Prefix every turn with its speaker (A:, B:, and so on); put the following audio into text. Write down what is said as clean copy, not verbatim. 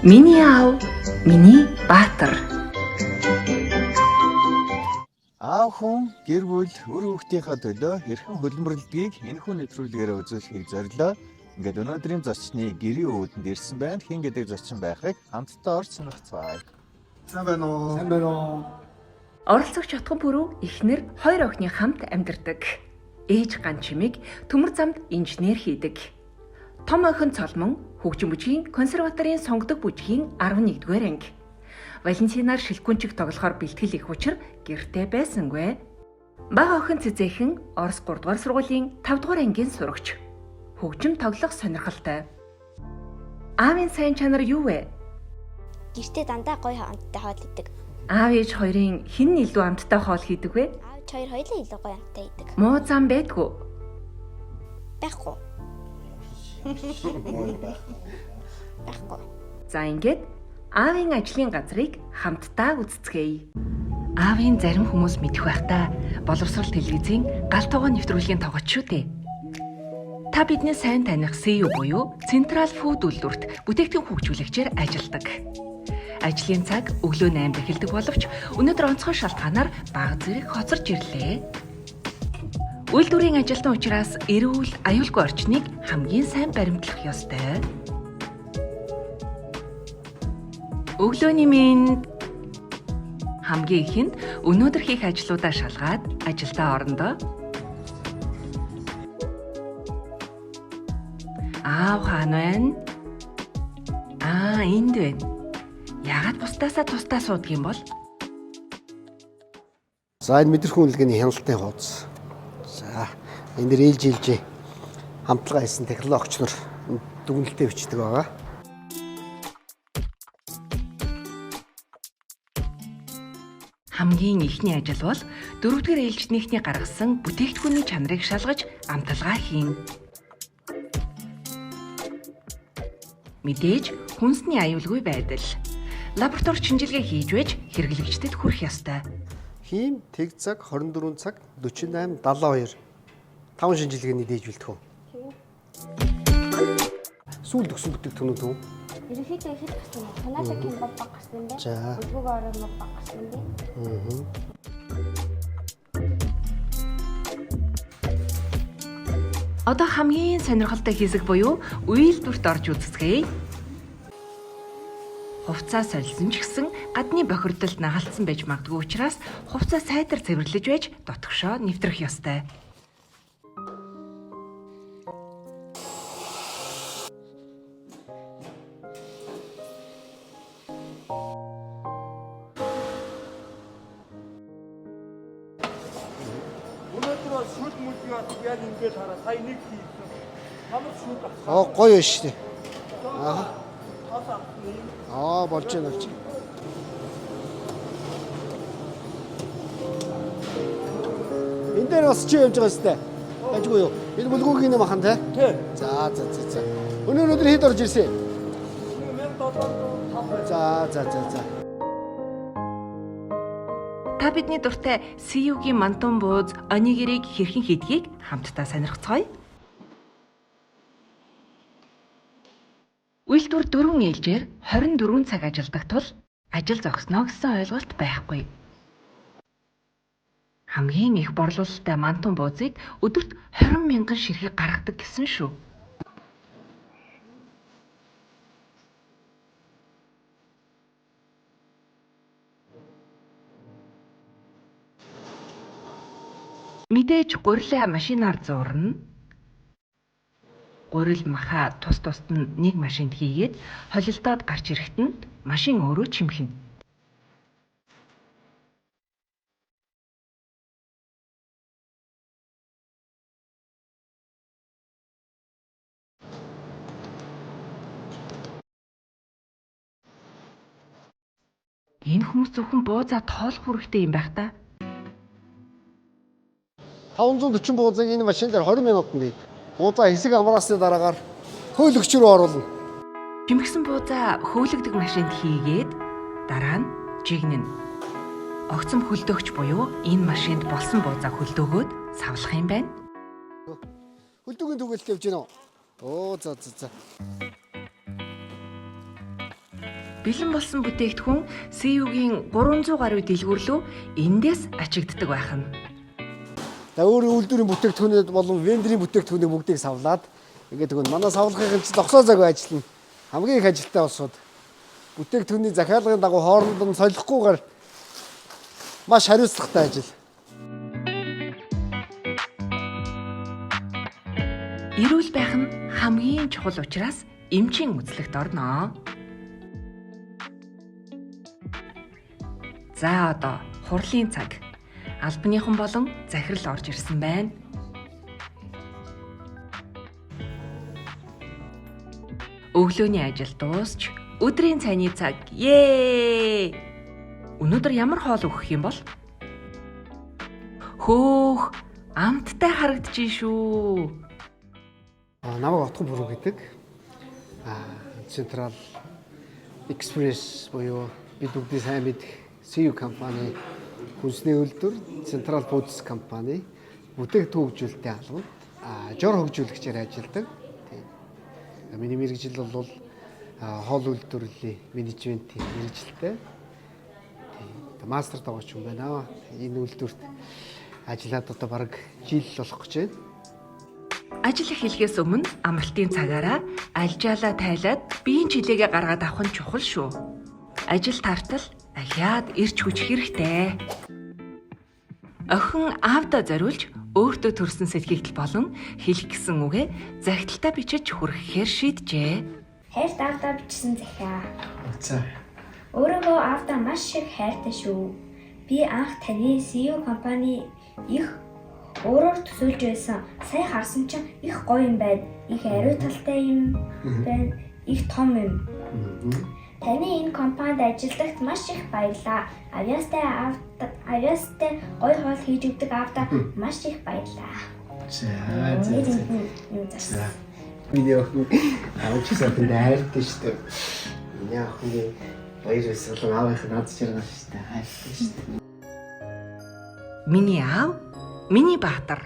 A: Миний аав, миний баатар.
B: Аав хүн гэр бүл өр хүүхдийнхээ төлөө хэрхэн хөлбөмбөрлөдгийг энэхүү нэвтрүүлгээр үзүүлэхийг зорилоо. Ингээд өнөөдрийн зочны гэрийн өвдөнд ирсэн байна. Хин гэдэг зочин байхыг хамтдаа орж сонирхцгаая.
C: Сайн байна уу? Сайн байна уу?
A: Оролцогч Чотгон пүрэв эхнэр хоёр охины хамт амьдардаг. Ээж ган чимэг төмөр замд инженер хийдэг. Том охин Цолмон хөгжин бүжгийн консерваторийн сонгодог бүжгийн 11-р анги. Валентинаар шилгүнчиг тоглохоор бэлтгэл их учир гэртээ байсангүй. Бага охин Цэцэхэн Орос 3-р сургуулийн 5-р ангийн сурагч. Хөгжим тоглох сонирхолтой. Аавын сайн чанар юу вэ?
D: Гэртээ дандаа гоё хамттай хоол идэг.
A: Аав ээж хоёрын хэн нь илүү амттай хоол хийдэг вэ?
D: Аав хоёр хоёулаа илүү гоё хамттай идэг.
A: Муу зам байдгүй.
D: Байхгүй. Байхгүй.
A: За ингээд аавын ажлын газрыг хамтдаа үздэцгээе. Аавын зарим хүмүүс мэдэх байх та боловсрол телевизийн гал тогоо нэвтрүүлгийн тоглогч шүү дээ. Та бидний сайн таних CEO буюу Central Food үйлдвэрт бүтээгдэхүүн хөгжүүлэгчээр ажилладаг. Ажлын цаг өглөө 8-д эхэлдэг боловч өнөөдөр онцгой шалтгаанаар бага зэрэг хоцорж ирлээ. Үйлдвэрийн ажилтан учраас эрүүл, аюулгүй орчныг хамгийн сайн баримтлах ёстой. Өглөөний мэнд хамгийн ихэнд өнөөдөр хийх ажлуудаа шалгаад ажилдаа орондоо аав хаана байна? Энд байна. Яагаад бусдаасаа тусдаа суудаг юм бол?
C: За энэ мэдрэхүүн үнэлгээний хяналтын хуудас. За энэ дэр ээлжилж хамтлага хийсэн технологич нар дүгнэлтээ бичдэг байгаа.
A: Хамгийн ихний ажил бол 4-р ээлжтнийхний гаргасан бүтээгдэхүүний чанарыг шалгаж амталгаа хийн. Мэдээж хүнсний аюулгүй байдал. Лаборатори шинжилгээ хийж байж хэрэглэгчдэд хүрэх ёстой.
C: Хим тэг цаг 24 цаг 48 72 5 шинжилгээний дээж бэлтгэв. Сүүлд өгсөн бүтээгдэхүүнүүд үү?
D: Ерөнхийдөө ихэд гарсан юм. Канада Кимбал баг гарсан юм байна.
C: За.
D: Өдгөөг ороод баг гарсан юм байна.
A: Одоо хамгийн сонирхолтой хэсэг буюу үйлдвэрт орж үзцгээе. Хувцас солисон ч гэсэн гадны бохирдолд нагалтсан байж магадгүй учраас хувцас сайтар цэвэрлэж байж дотгошоо нэвтрэх ёстой.
E: Өнөөдөр шүд мүлгийг яг ингэж хараа сая нэг хийсэн. Хамаг шүд авсан.
C: Гоё байна шүү дээ.
E: Тас авсан.
C: Болж байна. Энд дээр бас чи явж байгаа сте. Ажгүй юу? Энэ бүлгүүгийн юм ахан те?
E: Тий.
C: За. Өнөөдөр хэд орж ирсэн?
E: 1705.
C: За.
A: Та бидний дуртай CEO-гийн мантун бууз онигирийг хэрхэн хийдгийг хамтдаа сонирхцгаая. Үйлдвэр 4 ээлжээр 24 цаг ажилладаг тул ажил зогсноо гэсэн ойлголт байхгүй. Хамгийн их борлуулалттай мантун буузыг өдөрт 20,000 ширхэг гаргадаг гэсэн шүү. Мэдээж гурилаа машинаар зуурна. Гурил маха тус-тусад нь нэг машинд хийгээд холилдоод гарч ирэхэд нь машин өөрөө чимхнэ. Энэ хүмүүс зөвхөн буузаа тоолох хэрэгтэй юм байх та.
C: 540 буузыг энэ машин дээр 20 минутанд ий. Буузаа хэсэг амраасны дараагаар хөөлөгч рүү оруулна.
A: Жимгсэн буузаа хөөлөгдөг машинд хийгээд дараа нь жигнэнэ. Огцом хөлдөөгч буюу энэ машинд болсон буузаа хөлдөөгөөд савлах юм байна.
C: Хөлдөөгийн түгэлт явж гинөө. За.
A: бэлэн болсон бүтээгдэхүүн CU-гийн 300 гаруй дэлгүүр рүү эндээс ачигддаг байх нь.
C: За өөрийн үйлдвэрийн бүтээгдэхүүнүүд болон вендорын бүтээгдэхүүнийг бүгдийг савлаад ингээд тэгвэл манай савлахын чинь зогсоо загвар ажиллана. Хамгийн их ажилтай улсууд бүтээгдэхүүний захиалгын дагуу хоорондоо солихгүйгээр маш хариуцлагатай ажил.
A: Эрүүл байх нь хамгийн чухал учраас эмчийн үзлэгт орно. За одоо хурлын цаг. Албаныхан болон захирал орж ирсэн байна. Өглөөний ажил дуусч өдрийн цайны цаг. Ее! Өнөөдөр ямар хоол өгөх юм бол? Хөөх, амттай харагдчихжээ шүү.
C: Намайг Отгон Бүрүү гэдэг. Централ Экспресс буюу бид бүгдээ сайн мэдэх CU компани хүнсний үйлдвэр, Централ Foods компани бүтээгдэхүүн хөгжүүлэлтийн албанд жор хөгжүүлэгчээр ажилладаг. Миний мэргэжил бол хоол үйлдвэрлэлийн менежментийн мэргэжилтэй. Мастер дагууч юм байна. Энэ үйлдвэрт ажиллаад одоо бараг жил болох гэж байна.
A: Ажил эхлэхээс өмнө амралтын цагаараа альжаалаа тайлаад биеийн чилээгээ гаргаад авах нь чухал шүү. Ажил тартал ахиад ирч хүч хэрэгтэй. Охин аавдаа зориулж өөртөө төрсэн сэтгэгдэл болон хэлэх гэсэн үгээ захидалтаа бичиж хүргэхээр шийджээ.
D: Хайрт аавдаа бичсэн захиа.
C: За.
D: Өөрийгөө аавдаа маш их хайртай шүү. Би анх таны CU компани их өөрөөр төсөөлж байсан. Сая харсан чинь их гоё юм байна. Их ариу талтай юм байна. Их том юм. Таны энэ компанид ажиллахад маш их баярлалаа. Авьяастай гоё хоол хийж өгдөг аавдаа маш их баярлалаа.
C: За. Миний охин 19 сард хайртай шүү дээ. Миний охин баяр ёслол аавынх нь над чиргэн шүү дээ. Хайртай шүү дээ.
A: Миний аав, миний баатар.